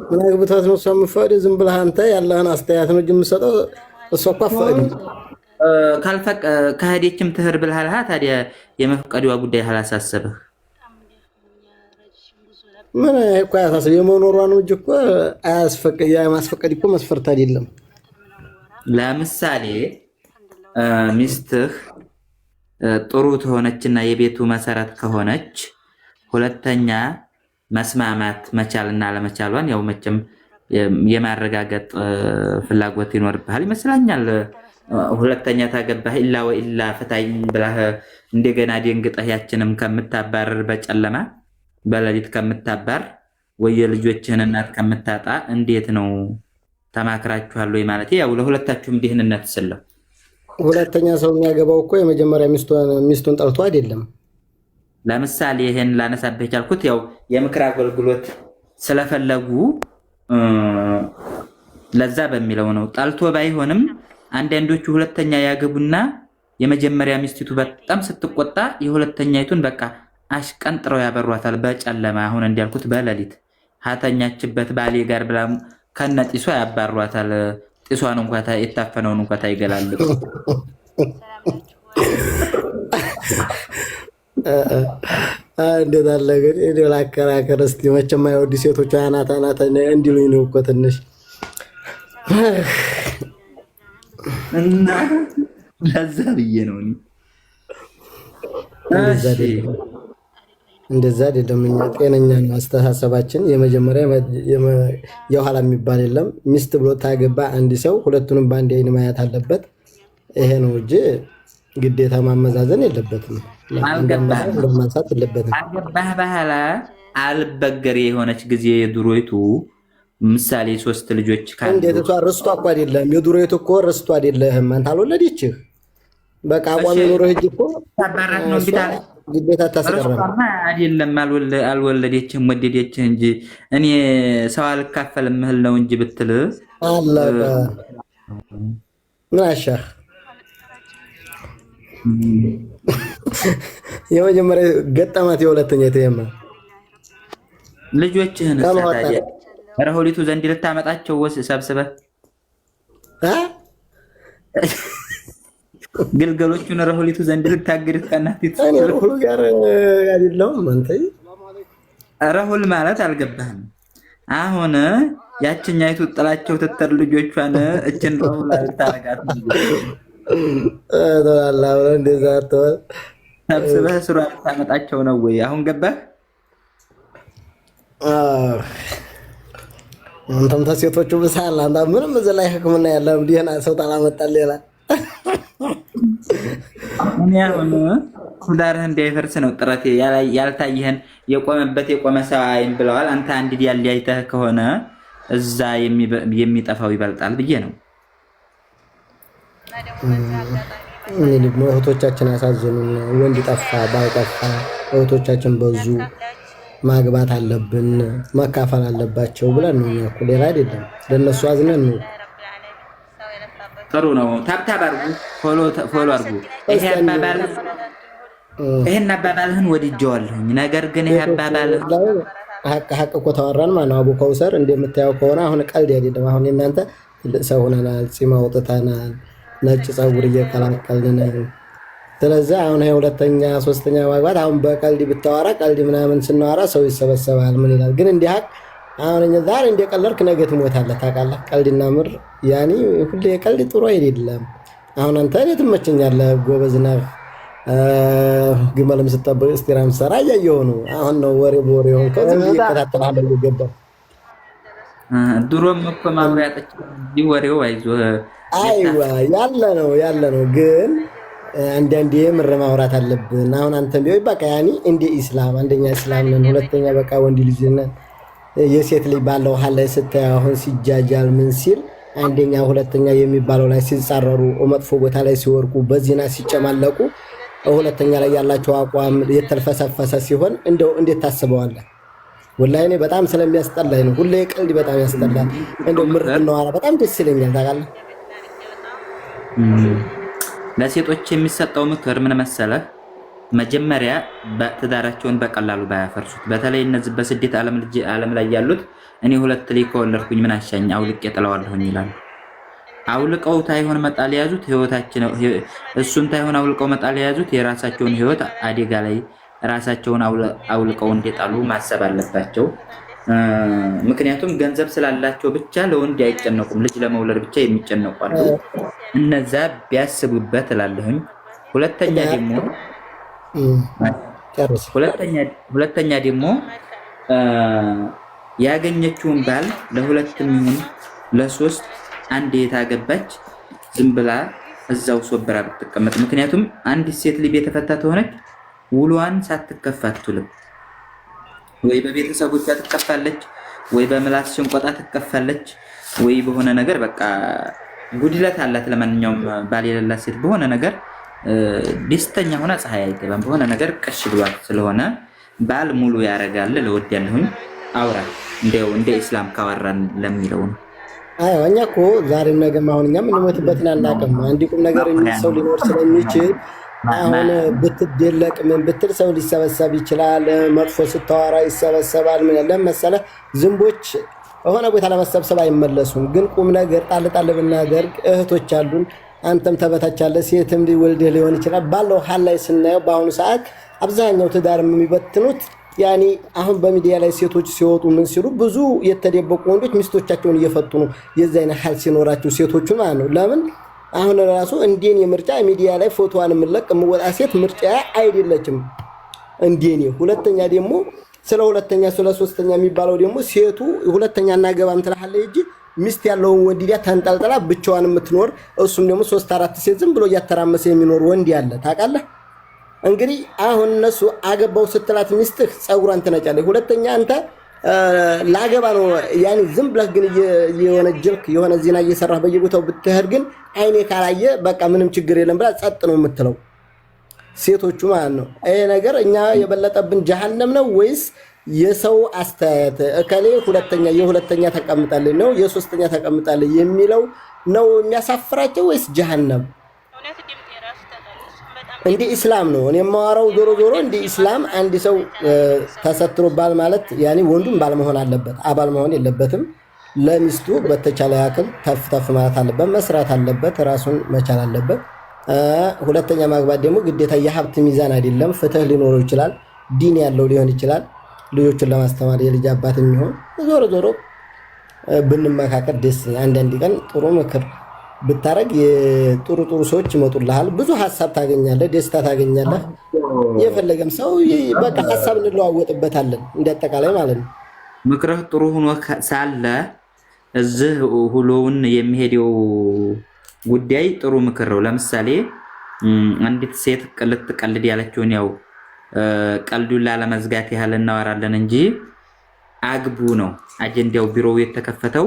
ምን አግብታት ነው እሷ የምትፈቅድ? ዝም ብለህ አንተ ያለህን አስተያየት ነው እንጂ የምትሰጠው። እሷ እኮ አትፈቅድም። ካልፈቅ ከሄደችም ትህር ብልሃልሃ። ታዲያ የመፍቀዷ ጉዳይ አላሳሰበህ? ምን እኮ አያሳስብ። የመኖሯን እንጂ እኮ የማስፈቀድ እኮ መስፈርት አይደለም። ለምሳሌ ሚስትህ ጥሩ ትሆነችና የቤቱ መሰረት ከሆነች ሁለተኛ መስማማት መቻልና ለመቻሏን ያው መቼም የማረጋገጥ ፍላጎት ይኖርብሃል ይመስለኛል። ሁለተኛ ታገባህ ኢላ ወኢላ ፍታኝ ብለህ እንደገና ደንግጠህ ያችንም ከምታባረር በጨለማ በሌሊት ከምታባር ወይ የልጆችህን እናት ከምታጣ እንዴት ነው ተማክራችኋል ወይ? ማለት ያው ለሁለታችሁም ደህንነት ስለው ሁለተኛ ሰው የሚያገባው እኮ የመጀመሪያ ሚስቱን ጠልቶ አይደለም። ለምሳሌ ይሄን ላነሳብህ የቻልኩት ያው የምክር አገልግሎት ስለፈለጉ ለዛ በሚለው ነው። ጠልቶ ባይሆንም አንዳንዶቹ ሁለተኛ ያገቡና የመጀመሪያ ሚስቲቱ በጣም ስትቆጣ የሁለተኛይቱን በቃ አሽቀንጥረው ያበሯታል በጨለማ። አሁን እንዲያልኩት በሌሊት ሀተኛችበት ባሌ ጋር ብላ ከነጢሷ ያባሯታል። ጢሷን እንኳን የታፈነውን እንኳን ታይገላል። እንዴት አለ ግን እኔ ላከራከር እስኪ። መቼም አይወዱ ሴቶች አናት እንዲሉኝ ነው እኮ ትንሽ እና ለዛ ብዬ ነው። እንደዛ አይደለም። እኛ ጤነኛ ነው አስተሳሰባችን። የመጀመሪያ የኋላ የሚባል የለም። ሚስት ብሎ ታገባ አንድ ሰው ሁለቱንም በአንድ አይን ማየት አለበት። ይሄ ነው እንጂ ግዴታ ማመዛዘን የለበትም። ማንሳት የለበትም። አገባህ በኋላ አልበገሬ የሆነች ጊዜ የድሮይቱ ምሳሌ 3 ልጆች ካሉ እንዴት እሷ ርስቷ እኮ አይደለም። የድሮይቱ እኮ ርስቷ አይደለም። አንተ አልወለደችህ። በቃ አቋም ኖሮ ህጅ እኮ ታባራት ነው ቢታል ግዴታ ታስቀረም አይደለም። አልወለደችህም ወደደችህ እንጂ እኔ ሰው አልካፈልም እህል ነው እንጂ ብትል አለቀ። ምን አሻህ የመጀመሪያ ገጠማት የሁለተኛ የተየማ ልጆችህን ታዲያ ረሆሊቱ ዘንድ ልታመጣቸው ሰብስበህ ግልገሎቹን ረሆሊቱ ዘንድ ልታግድ ከናቲት ረሆሉ ጋር አይደለም። አንተ ረሆል ማለት አልገባህም። አሁን ያችኛይቱ ጥላቸው ትተር ልጆቿን እችን ረሆል አልታረጋት እንደዛ ተወል ሰብስበህ ስራ ልታመጣቸው ነው ወይ? አሁን ገባህ? አንተም ተሴቶቹ ብሳል። አንተ ምንም እዚህ ላይ ህክምና ያለም ዲህና ሰው ታላመጣል ሌላ እኔ አሁን ሁዳርህ እንዳይፈርስ ነው ጥረቴ። ያልታየህን የቆመ ሰው አይን ብለዋል። አንተ አንድ ዲያል ያይተህ ከሆነ እዛ የሚጠፋው ይበልጣል ብዬ ነው። እኔ ደግሞ እህቶቻችን አሳዘኑን። ወንድ ጠፋ ባይጠፋ እህቶቻችን በዙ። ማግባት አለብን መካፈል አለባቸው ብለን ነው እኮ ሌላ አይደለም። ለነሱ አዝነን ነው። ጥሩ ነው። ታብታብ አድርጉ፣ ፎሎ አድርጉ። ይሄን አባባልህን ወድጄዋለሁኝ። ነገር ግን ይሄ አባባልህ ሀቅ እኮ ተወራን ማለት ነው። አቡ ከውሰር እንደምታየው ከሆነ አሁን ቀልድ አይደለም። አሁን እናንተ ትልቅ ሰው ሆነናል፣ ፂም አውጥተናል፣ ነጭ ፀጉር እየቀላቀልን ነው። ስለዚህ አሁን ሁለተኛ ሶስተኛ ማግባት አሁን በቀልድ ብታወራ ቀልድ ምናምን ስናወራ ሰው ይሰበሰባል። ምን ይላል ግን እንዲህ ሀቅ አሁን እኛ ዛሬ እንደቀለድክ ነገ ትሞታለህ። ታውቃለህ? ቀልድና ምር ያኒ ሁሌ ቀልድ ጥሩ አይደለም። አሁን አንተ እኔ ትመቸኛለህ፣ ጎበዝ ነህ፣ ግመልም ስጠብቅ እስቲራም ሰራ እያየሁ ነው። አሁን ነው ወሬ በወሬ ሆንከው። ዝም ብዬ እከታተልሃለሁ ገባህ? ድሮም እኮ ማብሪያ ጠጭ ወሬው አይዞህ አይዋ ያለ ነው ግን አንዳንዴ ምር ማውራት አለብን። አሁን አንተም ቢሆን በቃ ያኒ እንደ ኢስላም አንደኛ ኢስላም ነን፣ ሁለተኛ በቃ ወንድ ልጅ ነን። የሴት ልጅ ባለው ሀል ላይ ስታይ አሁን ሲጃጃል ምን ሲል አንደኛ ሁለተኛ የሚባለው ላይ ሲጻረሩ መጥፎ ቦታ ላይ ሲወርቁ በዚህና ሲጨማለቁ ሁለተኛ ላይ ያላቸው አቋም የተልፈሰፈሰ ሲሆን እንደው እንዴት ታስበዋለህ? ወላሂ እኔ በጣም ስለሚያስጠላኝ ነው። ሁሌ ቀልድ በጣም ያስጠላል። እንደው ምር ነው በጣም ደስ ይለኛል። ታውቃለህ? ለሴቶች የሚሰጠው ምክር ምን መሰለህ? መጀመሪያ ትዳራቸውን በቀላሉ ባያፈርሱት። በተለይ እነዚህ በስደት ዓለም ላይ ያሉት እኔ 2 ልጅ ከወለድኩኝ ምን አሻኝ አውልቄ ጥለዋለሁኝ ይላሉ። አውልቀው ታይሆን መጣል የያዙት ህይወታችን እሱን ታይሆን አውልቀው መጣል የያዙት የራሳቸውን ህይወት አደጋ ላይ ራሳቸውን አውልቀው እንደጣሉ ማሰብ አለባቸው። ምክንያቱም ገንዘብ ስላላቸው ብቻ ለወንድ አይጨነቁም። ልጅ ለመውለድ ብቻ የሚጨነቁ አሉ። እነዛ ቢያስቡበት እላለሁኝ። ሁለተኛ ደግሞ ያገኘችውን ባል ለሁለትም ይሁን ለሶስት አንድ የታገባች ዝም ብላ እዛው ሶብራ ብትቀመጥ። ምክንያቱም አንዲት ሴት ልጅ የተፈታ ተሆነች ውሏን ሳትከፋ አትውልም። ወይ በቤተሰቦቿ ትከፋለች፣ ወይ በምላስ ሽንቆጣ ትከፋለች፣ ወይ በሆነ ነገር በቃ ጉድለት አላት። ለማንኛውም ባል የሌላት ሴት በሆነ ነገር ደስተኛ ሆና ፀሐይ አይገባም። በሆነ ነገር ቀሽ ብሏት ስለሆነ ባል ሙሉ ያረጋል። ለወድ ያለሁኝ አውራ እንደ ኢስላም ካወራን ለሚለው ነው። አይ እኛ እኮ ዛሬም ነገም አሁን እኛ የምንሞትበትን አናውቅም። አንድ ቁም ነገር የሚል ሰው ሊኖር ስለሚችል አሁን ብትደለቅ ምን ብትል ሰው ሊሰበሰብ ይችላል። መጥፎ ስታወራ ይሰበሰባል። ምን ያለ መሰለህ ዝንቦች የሆነ ቦታ ለመሰብሰብ አይመለሱም። ግን ቁም ነገር ጣል ጣል ብናደርግ እህቶች አሉን። አንተም ተበታቻለ ሴትም ሊወልድህ ሊሆን ይችላል። ባለው ሀል ላይ ስናየው በአሁኑ ሰዓት አብዛኛው ትዳር የሚበትኑት ያኒ አሁን በሚዲያ ላይ ሴቶች ሲወጡ ምን ሲሉ ብዙ የተደበቁ ወንዶች ሚስቶቻቸውን እየፈቱ ነው። የዛ አይነት ሀል ሲኖራቸው ሴቶቹ ማለት ነው። ለምን አሁን ራሱ እንዴን የምርጫ ሚዲያ ላይ ፎቶዋን የምለቅ የምወጣ ሴት ምርጫ አይደለችም እንዴኔ። ሁለተኛ ደግሞ ስለ ሁለተኛ ስለ ሶስተኛ የሚባለው ደግሞ ሴቱ ሁለተኛ እናገባም ትላለች እንጂ ሚስት ያለውን ወንድ ዲያ ተንጠልጥላ ብቻዋን የምትኖር እሱም ደግሞ 3-4 ሴት ዝም ብሎ እያተራመሰ የሚኖር ወንድ ያለ ታውቃለህ። እንግዲህ አሁን እነሱ አገባው ስትላት ሚስትህ ጸጉሯን ትነጫለች። ሁለተኛ አንተ ላገባ ነው ያኒ ዝም ብለህ ግን የወነጀልክ የሆነ ዜና እየሰራህ በየቦታው ብትሄድ ግን አይኔ ካላየ በቃ ምንም ችግር የለም ብላ ጸጥ ነው የምትለው ሴቶቹ ማለት ነው። ይሄ ነገር እኛ የበለጠብን ጀሃነም ነው ወይስ የሰው አስተያየት እከሌ የሁለተኛ ተቀምጣለች ነው የሶስተኛ ተቀምጣለች የሚለው ነው የሚያሳፍራቸው ወይስ ጀሃነም? እንደ ኢስላም ነው እኔ የማወራው። ዞሮ ዞሮ እንደ ኢስላም አንድ ሰው ተሰትሮ ባል ማለት ያኔ ወንዱም ባል መሆን አለበት፣ አባል መሆን የለበትም። ለሚስቱ በተቻለ ያክል ተፍ ማለት አለበት፣ መስራት አለበት፣ ራሱን መቻል አለበት። ሁለተኛ ማግባት ደግሞ ግዴታ የሀብት ሚዛን አይደለም። ፍትህ ሊኖረው ይችላል፣ ዲን ያለው ሊሆን ይችላል። ልጆቹን ለማስተማር የልጅ አባት የሚሆን ዞሮ ዞሮ ብንመካከር ደስ አንዳንድ ቀን ጥሩ ምክር ብታረግ የጥሩ ሰዎች ይመጡልሃል። ብዙ ሐሳብ ታገኛለህ፣ ደስታ ታገኛለህ። የፈለገም ሰው በቃ ሐሳብ እንለዋወጥበታለን እንደአጠቃላይ ማለት ነው። ምክርህ ጥሩ ሆኖ ሳለ እዚህ ሁሉውን የሚሄደው ጉዳይ ጥሩ ምክር ነው። ለምሳሌ አንዲት ሴት ልትቀልድ ያለችውን ያው ቀልዱን ላለመዝጋት ያህል እናወራለን እንጂ አግቡ ነው አጀንዳው። ቢሮው የተከፈተው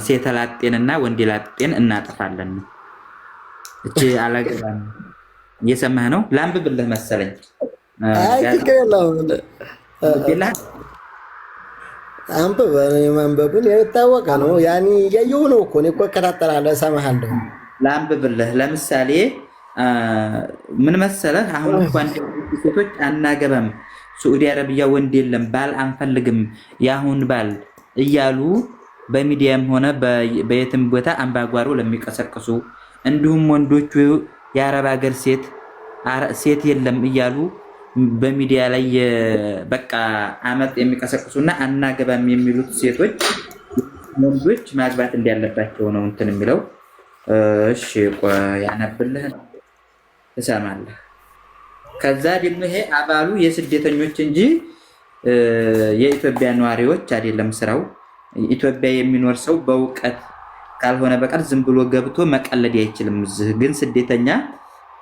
ሴት ላጤንና ወንድ ላጤን እናጠፋለን ነው። እቺ አላገባም። እየሰማህ ነው? ላንብብልህ መሰለኝ። አይ ትክክለኛው አንብብ። ማንበቡን የታወቀ ነው። ያኒ ያየው ነው እኮ እኔ እኮ እከታተላለሁ፣ እሰማሃለሁ። ላንብብልህ። ለምሳሌ ምን መሰለህ? አሁን እንኳን ሴቶች አናገባም፣ ሳዑዲ አረቢያ ወንድ የለም፣ ባል አንፈልግም፣ ያሁን ባል እያሉ በሚዲያም ሆነ በየትም ቦታ አምባጓሮ ለሚቀሰቅሱ እንዲሁም ወንዶቹ የአረብ ሀገር ሴት የለም እያሉ በሚዲያ ላይ በቃ አመጥ የሚቀሰቅሱና አናገባም የሚሉት ሴቶች ወንዶች ማግባት እንዳለባቸው ነው እንትን የሚለው። እሺ ያነብልህ ነው ትሰማለህ። ከዛ ደግሞ ይሄ አባሉ የስደተኞች እንጂ የኢትዮጵያ ነዋሪዎች አይደለም ስራው። ኢትዮጵያ የሚኖር ሰው በእውቀት ካልሆነ በቀር ዝም ብሎ ገብቶ መቀለድ አይችልም። እዚህ ግን ስደተኛ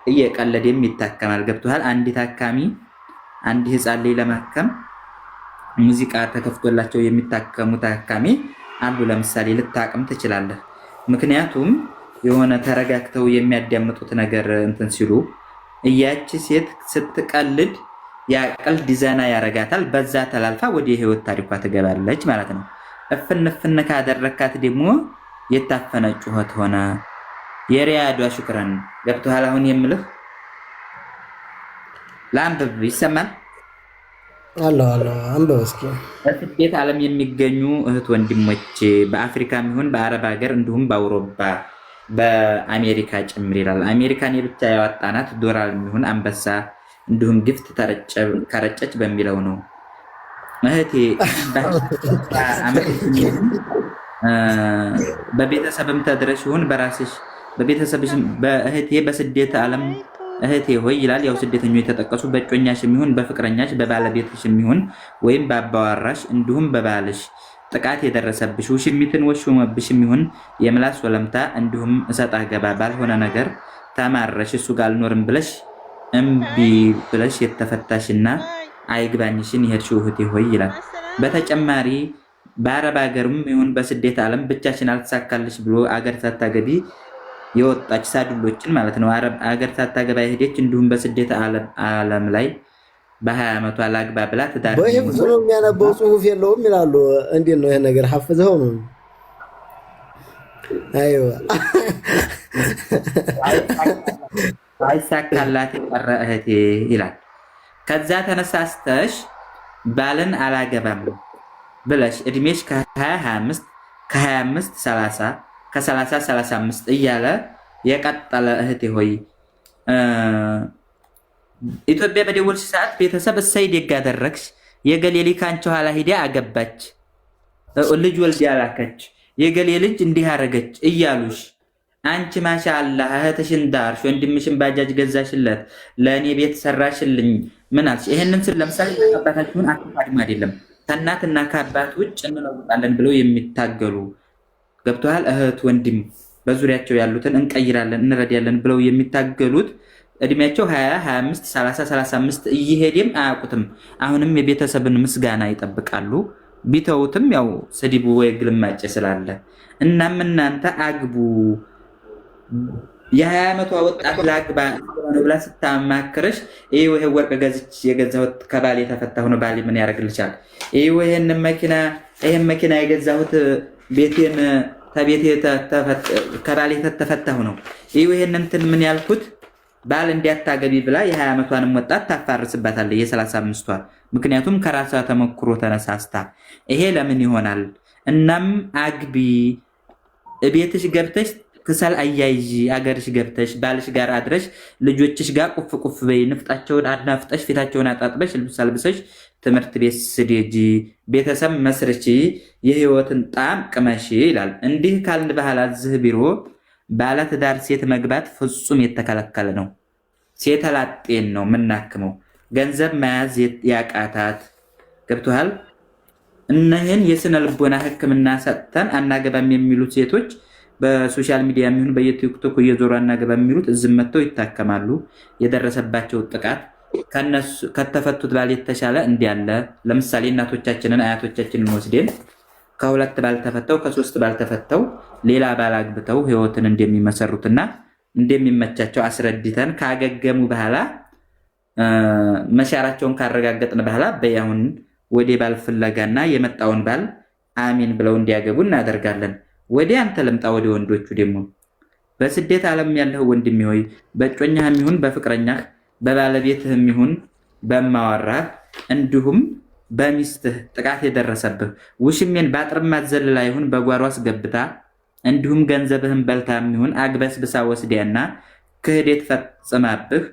እየቀለደም ይታከማል። ገብቶሃል? አንድ ታካሚ አንድ ህፃን ላይ ለማከም ሙዚቃ ተከፍቶላቸው የሚታከሙ ታካሚ አሉ። ለምሳሌ ልታቅም ትችላለህ። ምክንያቱም የሆነ ተረጋግተው የሚያዳምጡት ነገር እንትን ሲሉ እያቺ ሴት ስትቀልድ ያቀልድ ዲዛይና ያረጋታል። በዛ ተላልፋ ወደ ህይወት ታሪኳ ትገባለች ማለት ነው። እፍን ካደረካት ደግሞ የታፈነ ጩኸት ሆነ። የሪያዷ ሽክረን ገብቶሃል? አሁን የምልህ ለአንብብ ይሰማል። አለሁ አንብብ እስኪ። በስደት ዓለም የሚገኙ እህት ወንድሞች በአፍሪካም ይሁን በአረብ ሀገር እንዲሁም በአውሮፓ በአሜሪካ ጭምር ይላል። አሜሪካን የብቻ ያወጣናት ዶላር የሚሆን አንበሳ እንዲሁም ግፍት ከረጨች በሚለው ነው። እህቴ በቤተሰብም ተድረሽ ይሁን በራስሽ በቤተሰብሽ በእህቴ በስደት ዓለም እህቴ ሆይ ይላል። ያው ስደተኞች የተጠቀሱ በእጮኛሽ የሚሆን በፍቅረኛሽ በባለቤትሽ የሚሆን ወይም በአባዋራሽ እንዲሁም በባልሽ ጥቃት የደረሰብሽ ውሽሚትን ወሾመብሽ የሚሆን የምላስ ወለምታ እንዲሁም እሰጣ ገባ ባልሆነ ነገር ተማረሽ እሱ ጋር አልኖርም ብለሽ እምቢ ብለሽ የተፈታሽና አይግባኝሽን የሄድሽው እህቴ ሆይ ይላል። በተጨማሪ በአረብ ሀገርም ይሁን በስደት ዓለም ብቻሽን አልተሳካልሽ ብሎ አገር ሳታገቢ የወጣች ሳዱሎችን ማለት ነው። አገር ሳታገባ የሄደች እንዲሁም በስደት ዓለም ላይ በ20 ዓመቷ ላግባ ብላ ትዳር በህፍዝ ነው የሚያነበው ጽሁፍ የለውም ይላሉ። እንዴት ነው ይሄ ነገር? ሐፍዘው ነው? አይዋ አይሳካላት የቀረ እህቴ ይላል። ከዛ ተነሳስተሽ ባልን አላገባም ብለሽ እድሜሽ ከ20-25 ከ25-30 ከ30-35 እያለ የቀጠለ እህቴ ሆይ ኢትዮጵያ በደወልሽ ሰዓት ቤተሰብ እሰይ ደግ አደረግሽ የገሌ ልጅ ከአንቺ ኋላ ሂዳ አገባች ልጅ ወልዳ ላከች የገሌ ልጅ እንዲህ አረገች እያሉሽ አንቺ ማሻአላህ እህትሽን ዳርሽ ወንድምሽን ባጃጅ ገዛሽለት ለእኔ ቤት ሰራሽልኝ ምን አልሽ? ይሄንን ስል ለምሳሌ አባታችሁን አትፋድም አይደለም ከእናትና ከአባት ውጭ እንለውጣለን ብለው የሚታገሉ ገብተዋል። እህት ወንድም በዙሪያቸው ያሉትን እንቀይራለን እንረዳለን ብለው የሚታገሉት እድሜያቸው 20 25 30 35 እየሄደም አያውቁትም። አሁንም የቤተሰብን ምስጋና ይጠብቃሉ። ቢተውትም ያው ስድቡ ወይ ግልማጭ ስላለ እናም እናንተ አግቡ የ20 ዓመቷ ወጣት ላግባ ብላ ስታማክርሽ ይሄ ወርቅ ገዝቼ የገዛሁት ከባሌ የተፈታሁ ነው ባሌ ምን ያደርግልሻል? ይሄን መኪና የገዛሁት ቤቴን ተቤቴ ከባሌ ተፈታሁ ነው። ይሄን እንትን ምን ያልኩት ባል እንዲያታገቢ ብላ የ20 ዓመቷንም ወጣት ታፋርስባታለች የ35ቷ። ምክንያቱም ከራሷ ተሞክሮ ተነሳስታ ይሄ ለምን ይሆናል? እናም አግቢ ቤትሽ ገብተሽ ክሰል አያይጂ አገርሽ ገብተሽ ባልሽ ጋር አድረሽ ልጆችሽ ጋር ቁፍ ቁፍ በይ ንፍጣቸውን አድናፍጠሽ ፊታቸውን አጣጥበሽ ልብስ አልብሰሽ ትምህርት ቤት ስደጂ ቤተሰብ መስርቺ የህይወትን ጣዕም ቅመሺ ይላል። እንዲህ ካልን ባህል እዚህ ቢሮ ባለትዳር ሴት መግባት ፍጹም የተከለከለ ነው። ሴት ላጤን ነው የምናክመው። ገንዘብ መያዝ ያቃታት ገብቶሃል? እነህን የስነ ልቦና ሕክምና ሰጥተን አናገባም የሚሉት ሴቶች በሶሻል ሚዲያ የሚሆን በየቲክቶክ እየዞሩ አናገባ የሚሉት እዝም መጥተው ይታከማሉ። የደረሰባቸው ጥቃት ከተፈቱት ባል የተሻለ እንዲያለ ለምሳሌ እናቶቻችንን አያቶቻችንን ወስደን ከሁለት ባልተፈተው ከሶስት ባልተፈተው ሌላ ባል አግብተው ህይወትን እንደሚመሰሩትና እንደሚመቻቸው አስረድተን ካገገሙ በኋላ መሻራቸውን ካረጋገጥን በኋላ በያሁን ወደ ባል ፍለጋና የመጣውን ባል አሚን ብለው እንዲያገቡ እናደርጋለን። ወደ አንተ ልምጣ ወደ ወንዶቹ ደግሞ በስደት ዓለም ያለው ወንድም ሆይ በእጮኛህም ይሁን በፍቅረኛህ በባለቤትህም ይሁን በማወራህ እንዲሁም በሚስትህ ጥቃት የደረሰብህ ውሽሜን ባጥርማ ዘልላ ይሁን በጓሮ አስገብታ እንዲሁም ገንዘብህን በልታም ይሁን አግበስብሳ ወስዲያና ክህደት ፈጽማብህ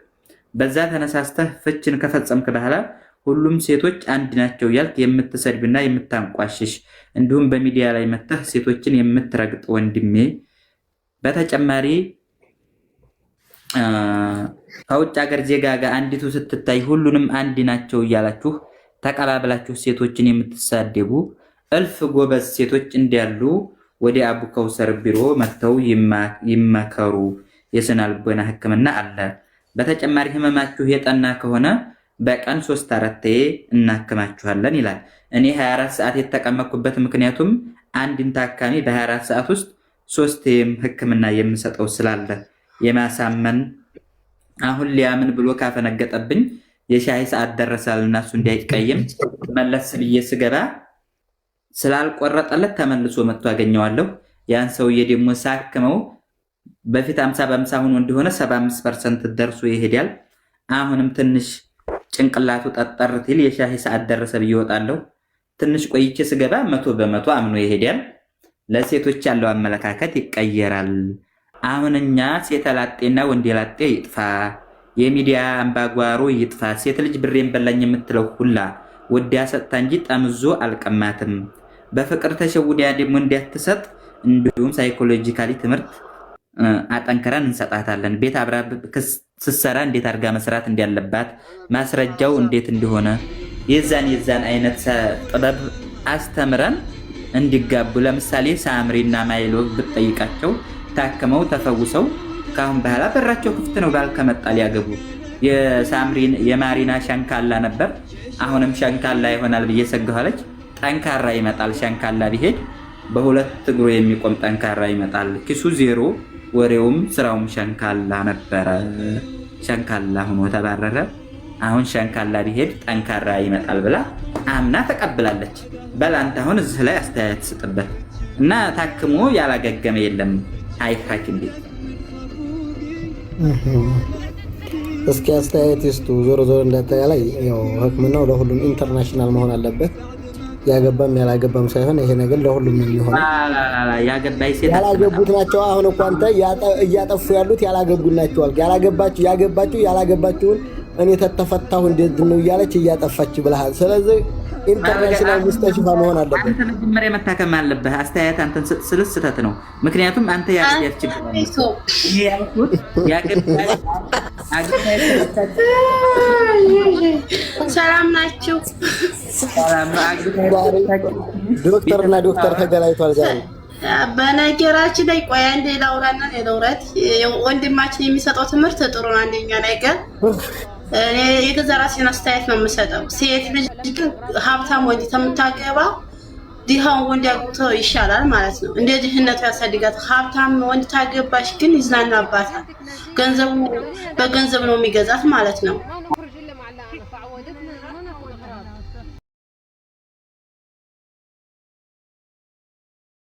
በዛ ተነሳስተህ ፍችን ከፈጸምክ በኋላ ሁሉም ሴቶች አንድ ናቸው ያልክ የምትሰድብና የምታንቋሽሽ እንዲሁም በሚዲያ ላይ መተህ ሴቶችን የምትረግጥ ወንድሜ በተጨማሪ ከውጭ ሀገር ዜጋ ጋር አንዲቱ ስትታይ ሁሉንም አንድ ናቸው እያላችሁ ተቀባብላችሁ ሴቶችን የምትሳደቡ እልፍ ጎበዝ ሴቶች እንዲያሉ ወደ አቡ ከውሰር ቢሮ መተው ይመከሩ። የስነ ልቦና ሕክምና አለ። በተጨማሪ ህመማችሁ የጠና ከሆነ በቀን 3-4 እናክማችኋለን ይላል። እኔ 24 ሰዓት የተቀመጥኩበት ምክንያቱም አንድን ታካሚ በ24 ሰዓት ውስጥ 3 ህክምና የምሰጠው ስላለ የማሳመን አሁን ሊያምን ብሎ ካፈነገጠብኝ የሻይ ሰዓት ደረሳልና እሱ እንዳይቀየም መለስ ብዬ ስገባ ስላልቆረጠለት ተመልሶ መጥቶ አገኘዋለሁ። ያን ሰውዬ ደግሞ ሳክመው በፊት 50 በ50 ሆኖ እንደሆነ 75% ደርሶ ይሄዳል። አሁንም ትንሽ ጭንቅላቱ ጠጠር ሲል የሻሂ ሰዓት ደረሰ ብዬ እወጣለሁ። ትንሽ ቆይቼ ስገባ 100% አምኖ ይሄዳል። ለሴቶች ያለው አመለካከት ይቀየራል። አሁን እኛ ሴት ላጤና ወንድ ላጤ ይጥፋ፣ የሚዲያ አምባጓሮ ይጥፋ። ሴት ልጅ ብሬን በላኝ የምትለው ሁላ ወዲያ ሰጥታ እንጂ ጠምዞ አልቀማትም። በፍቅር ተሸውዲያ ደግሞ እንዲያትሰጥ እንዲሁም ሳይኮሎጂካሊ ትምህርት አጠንክረን እንሰጣታለን። ቤት አብራ ስትሰራ እንዴት አድርጋ መስራት እንዳለባት ማስረጃው እንዴት እንደሆነ የዛን አይነት ጥበብ አስተምረን እንዲጋቡ። ለምሳሌ ሳምሪና ማይሎ ብትጠይቃቸው ታክመው ተፈውሰው ካሁን በኋላ በራቸው ክፍት ነው። ባል ከመጣ ሊያገቡ። የማሪና ሸንካላ ነበር፣ አሁንም ሸንካላ ይሆናል ብዬ ሰጋኋለች። ጠንካራ ይመጣል። ሸንካላ ቢሄድ በሁለት እግሩ የሚቆም ጠንካራ ይመጣል። ኪሱ ዜሮ፣ ወሬውም ስራውም ሸንካላ ነበረ። ሸንካላ ሆኖ ተባረረ። አሁን ሸንካላ ቢሄድ ጠንካራ ይመጣል ብላ አምና ተቀብላለች። በላንተ አሁን እዚህ ላይ አስተያየት ስጥበት እና ታክሞ ያላገገመ የለም። አይፋክ እንዴ እስኪ አስተያየት ይስጡ። ዞሮ ዞሮ እንዳጠቃላይ ያው ህክምናው ለሁሉም ኢንተርናሽናል መሆን አለበት። ያገባም ያላገባም ሳይሆን ይሄ ነገር ለሁሉም ነው የሚሆነው። ያገባይ ሴት ያላገቡት ናቸው። አሁን እኮ አንተ እያጠፉ ያሉት ያላገቡት ናቸው። ያላገባችሁን እኔ ተተፈታሁ እንዴት ነው እያለች እያጠፋች ብለሃል። ስለዚህ ኢንተርናሽናል ሙስተሽፋ መሆን አለበት። አንተ መጀመሪያ መታከም አለብህ። አስተያየት አንተን ስትስልስ ስህተት ነው። ምክንያቱም አንተ ያልችግር ሰላም ናችሁ? ዶክተርና ዶክተር ተገናኝቷል ዛሬ። በነገራችን ላይ ቆይ አንዴ ላውራና ለውራት ወንድማችን የሚሰጠው ትምህርት ጥሩ ነው። አንደኛ ነገር እኔ የገዛ ራሴን አስተያየት ነው የምሰጠው። ሴት ልጅ ሀብታም ወንድ ከምታገባ ድሃውን ወንድ አግብቶ ይሻላል ማለት ነው። እንደ ድህነቱ ያሳድጋት። ሀብታም ወንድ ታገባሽ ግን ይዝናናባታል። በገንዘብ ነው የሚገዛት ማለት ነው።